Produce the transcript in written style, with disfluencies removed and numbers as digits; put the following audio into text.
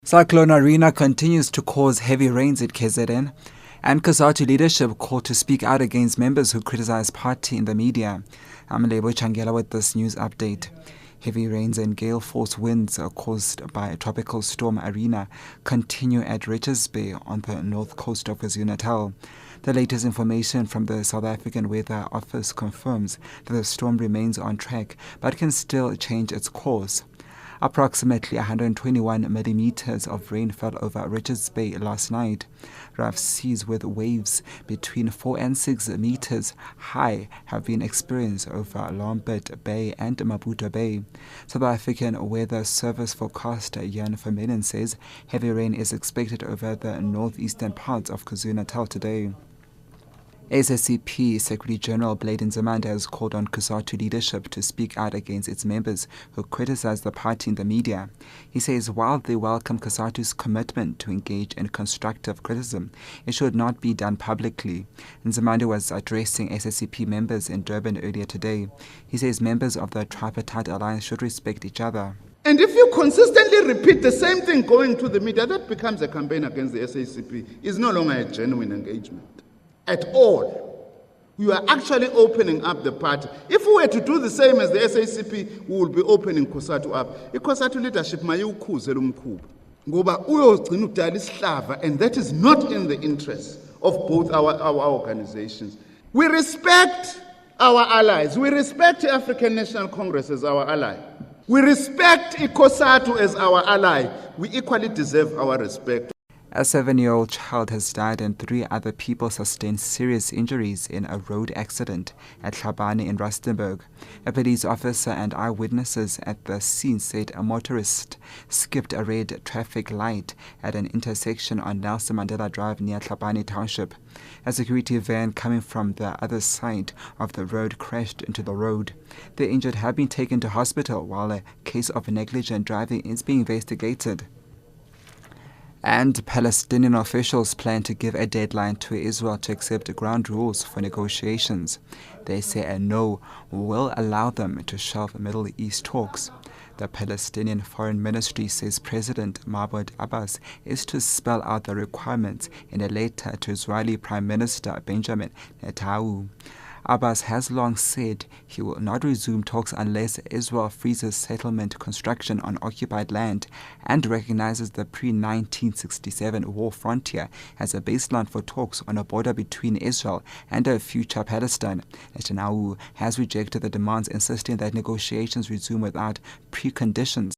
Cyclone Irene continues to cause heavy rains at KZN, and COSATU leadership called to speak out against members who criticize party in the media. I'm Lebo Changela with this news update. Heavy rains and gale force winds caused by Tropical Storm Irene continue at Richards Bay on the north coast of KwaZulu-Natal. The latest information from the South African Weather Office confirms that the storm remains on track but can still change its course. Approximately 121 millimeters of rain fell over Richards Bay last night. Rough seas with waves between 4 and 6 meters high have been experienced over Lombard Bay and Maputo Bay. South African Weather Service forecaster Jan Vermeulen says heavy rain is expected over the northeastern parts of KwaZulu-Natal today. SACP Secretary General Blade Nzimande has called on COSATU leadership to speak out against its members who criticize the party in the media. He says while they welcome COSATU's commitment to engage in constructive criticism, it should not be done publicly. Nzimande was addressing SACP members in Durban earlier today. He says members of the Tripartite Alliance should respect each other. And if you consistently repeat the same thing going to the media, that becomes a campaign against the SACP. It's no longer a genuine engagement at all. You are actually opening up the party. If we were to do the same as the SACP, we would be opening COSATU up. ICOSATU leadership mayukhuze lo mkhuba ngoba uyogcina udala isihlava, and that is not in the interest of both our organizations. We respect our allies. We respect the African National Congress as our ally. We respect ICOSATU as our ally. We equally deserve our respect. A 7-year-old child has died and 3 other people sustained serious injuries in a road accident at Tlhabane in Rustenburg. A police officer and eyewitnesses at the scene said a motorist skipped a red traffic light at an intersection on Nelson Mandela Drive near Tlhabane Township. A security van coming from the other side of the road crashed into the road. The injured have been taken to hospital while a case of negligent driving is being investigated. And Palestinian officials plan to give a deadline to Israel to accept ground rules for negotiations. They say a no will allow them to shelve Middle East talks. The Palestinian Foreign Ministry says President Mahmoud Abbas is to spell out the requirements in a letter to Israeli Prime Minister Benjamin Netanyahu. Abbas has long said he will not resume talks unless Israel freezes settlement construction on occupied land and recognizes the pre-1967 war frontier as a baseline for talks on a border between Israel and a future Palestine. Netanyahu has rejected the demands, insisting that negotiations resume without preconditions.